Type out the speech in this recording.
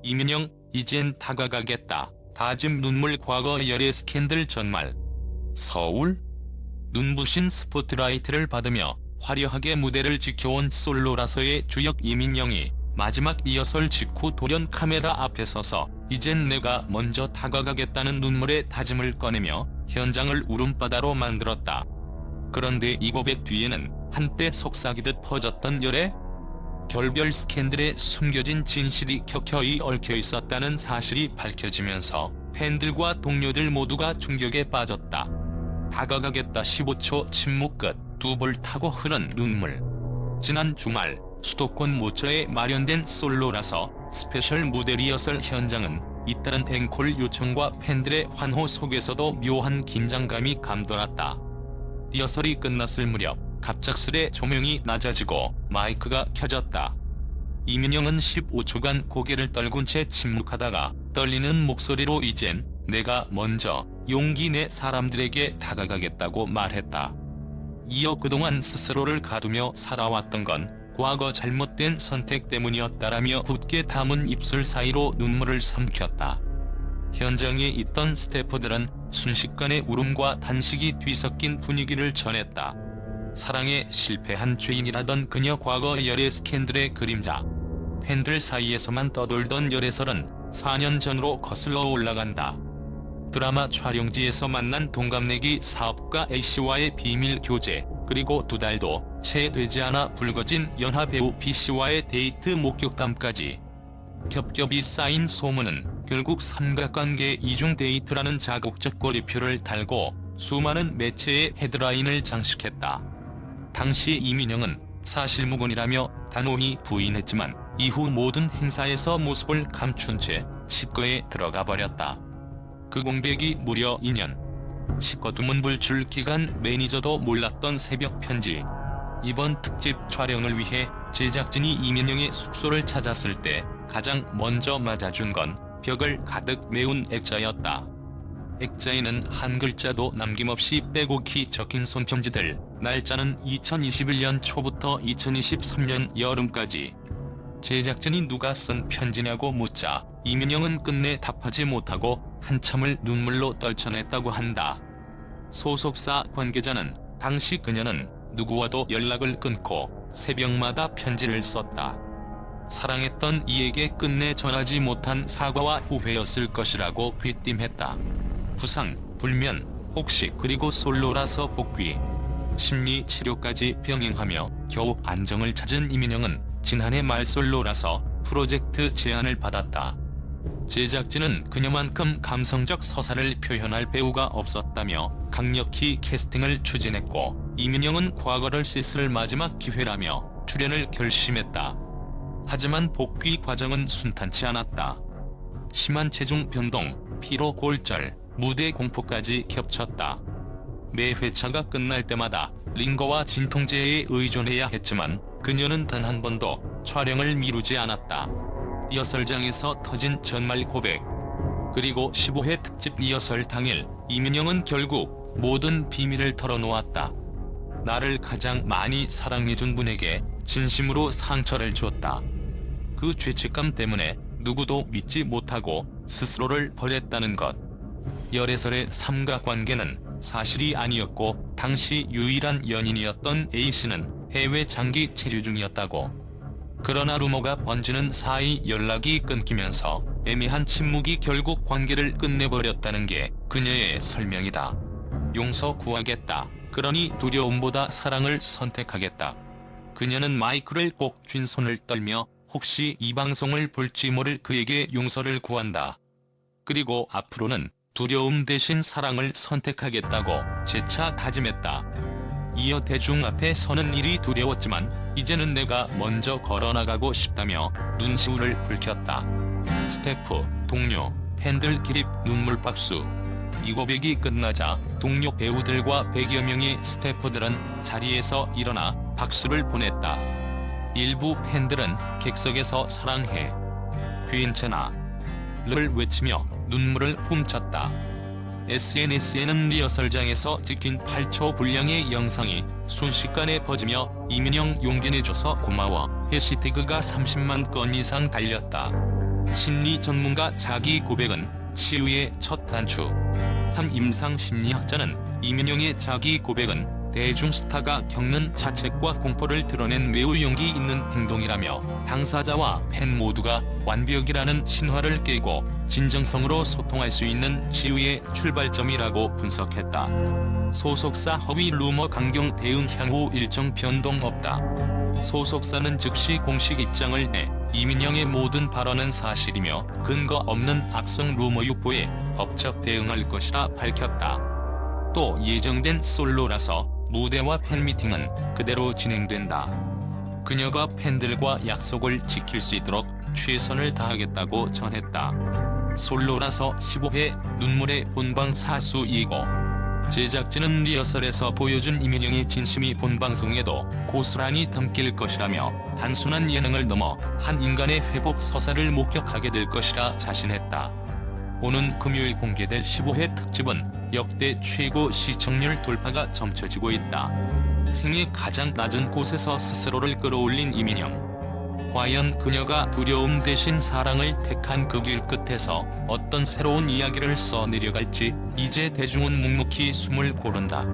이민영, 이젠 다가가겠다. 다짐 눈물 과거 열애 스캔들 전말. 서울? 눈부신 스포트라이트를 받으며 화려하게 무대를 지켜온 솔로라서의 주역 이민영이 마지막 리허설 직후 돌연 카메라 앞에 서서 이젠 내가 먼저 다가가겠다는 눈물의 다짐을 꺼내며 현장을 울음바다로 만들었다. 그런데 이 고백 뒤에는 한때 속삭이듯 퍼졌던 열애? 결별 스캔들에 숨겨진 진실이 켜켜이 얽혀 있었다는 사실이 밝혀지면서 팬들과 동료들 모두가 충격에 빠졌다. 다가가겠다 15초 침묵 끝 두 볼 타고 흐른 눈물. 지난 주말 수도권 모처에 마련된 솔로라서 스페셜 무대 리허설 현장은 잇따른 앵콜 요청과 팬들의 환호 속에서도 묘한 긴장감이 감돌았다. 리허설이 끝났을 무렵 갑작스레 조명이 낮아지고 마이크가 켜졌다. 이민영은 15초간 고개를 떨군 채 침묵하다가 떨리는 목소리로 이젠 내가 먼저 용기 내 사람들에게 다가가겠다고 말했다. 이어 그동안 스스로를 가두며 살아왔던 건 과거 잘못된 선택 때문이었다라며 굳게 담은 입술 사이로 눈물을 삼켰다. 현장에 있던 스태프들은 순식간에 울음과 단식이 뒤섞인 분위기를 전했다. 사랑에 실패한 죄인이라던 그녀 과거 열애 스캔들의 그림자. 팬들 사이에서만 떠돌던 열애설은 4년 전으로 거슬러 올라간다. 드라마 촬영지에서 만난 동갑내기 사업가 A씨와의 비밀 교제, 그리고 2달도 채 되지 않아 불거진 연하 배우 B씨와의 데이트 목격담까지. 겹겹이 쌓인 소문은 결국 삼각관계 이중 데이트라는 자극적 꼬리표를 달고 수많은 매체의 헤드라인을 장식했다. 당시 이민영은 사실무근이라며 단호히 부인했지만 이후 모든 행사에서 모습을 감춘 채 치과에 들어가 버렸다. 그 공백이 무려 2년. 치과 두문불출 기간 매니저도 몰랐던 새벽 편지. 이번 특집 촬영을 위해 제작진이 이민영의 숙소를 찾았을 때 가장 먼저 맞아준 건 벽을 가득 메운 액자였다. 액자에는 한 글자도 남김없이 빼곡히 적힌 손편지들. 날짜는 2021년 초부터 2023년 여름까지. 제작진이 누가 쓴 편지냐고 묻자 이민영은 끝내 답하지 못하고 한참을 눈물로 떨쳐냈다고 한다. 소속사 관계자는 당시 그녀는 누구와도 연락을 끊고 새벽마다 편지를 썼다. 사랑했던 이에게 끝내 전하지 못한 사과와 후회였을 것이라고 귀띔했다. 부상, 불면, 혹시 그리고 솔로라서 복귀, 심리치료까지 병행하며 겨우 안정을 찾은 이민영은 지난해 말 솔로라서 프로젝트 제안을 받았다. 제작진은 그녀만큼 감성적 서사를 표현할 배우가 없었다며 강력히 캐스팅을 추진했고 이민영은 과거를 씻을 마지막 기회라며 출연을 결심했다. 하지만 복귀 과정은 순탄치 않았다. 심한 체중 변동, 피로 골절, 무대 공포까지 겹쳤다. 매 회차가 끝날 때마다 링거와 진통제에 의존해야 했지만 그녀는 단 한 번도 촬영을 미루지 않았다. 리허설장에서 터진 전말 고백. 그리고 15회 특집 리허설 당일 이민영은 결국 모든 비밀을 털어놓았다. 나를 가장 많이 사랑해준 분에게 진심으로 상처를 줬다. 그 죄책감 때문에 누구도 믿지 못하고 스스로를 버렸다는 것. 열애설의 삼각관계는 사실이 아니었고 당시 유일한 연인이었던 A씨는 해외 장기 체류 중이었다고. 그러나 루머가 번지는 사이 연락이 끊기면서 애매한 침묵이 결국 관계를 끝내버렸다는 게 그녀의 설명이다. 용서 구하겠다. 그러니 두려움보다 사랑을 선택하겠다. 그녀는 마이크를 꼭 쥔 손을 떨며 혹시 이 방송을 볼지 모를 그에게 용서를 구한다. 그리고 앞으로는 두려움 대신 사랑을 선택하겠다고 재차 다짐했다. 이어 대중 앞에 서는 일이 두려웠지만 이제는 내가 먼저 걸어나가고 싶다며 눈시울을 붉혔다. 스태프, 동료, 팬들 기립 눈물박수. 이 고백이 끝나자 동료 배우들과 100여 명의 스태프들은 자리에서 일어나 박수를 보냈다. 일부 팬들은 객석에서 사랑해, 괜찮아 를 외치며 눈물을 훔쳤다. SNS에는 리허설장에서 찍힌 8초 분량의 영상이 순식간에 퍼지며 이민영 용기 내줘서 고마워 해시태그가 30만 건 이상 달렸다. 심리 전문가 자기 고백은 치유의 첫 단추. 한 임상 심리학자는 이민영의 자기 고백은 대중 스타가 겪는 자책과 공포를 드러낸 매우 용기 있는 행동이라며 당사자와 팬 모두가 완벽이라는 신화를 깨고 진정성으로 소통할 수 있는 치유의 출발점이라고 분석했다. 소속사 허위 루머 강경 대응 향후 일정 변동 없다. 소속사는 즉시 공식 입장을 내 이민영의 모든 발언은 사실이며 근거 없는 악성 루머 유포에 법적 대응할 것이라 밝혔다. 또 예정된 솔로라서 무대와 팬미팅은 그대로 진행된다. 그녀가 팬들과 약속을 지킬 수 있도록 최선을 다하겠다고 전했다. 솔로라서 15회 눈물의 본방 사수이고 제작진은 리허설에서 보여준 이민영의 진심이 본방송에도 고스란히 담길 것이라며 단순한 예능을 넘어 한 인간의 회복 서사를 목격하게 될 것이라 자신했다. 오는 금요일 공개될 15회 특집은 역대 최고 시청률 돌파가 점쳐지고 있다. 생애 가장 낮은 곳에서 스스로를 끌어올린 이민영. 과연 그녀가 두려움 대신 사랑을 택한 그 길 끝에서 어떤 새로운 이야기를 써내려갈지 이제 대중은 묵묵히 숨을 고른다.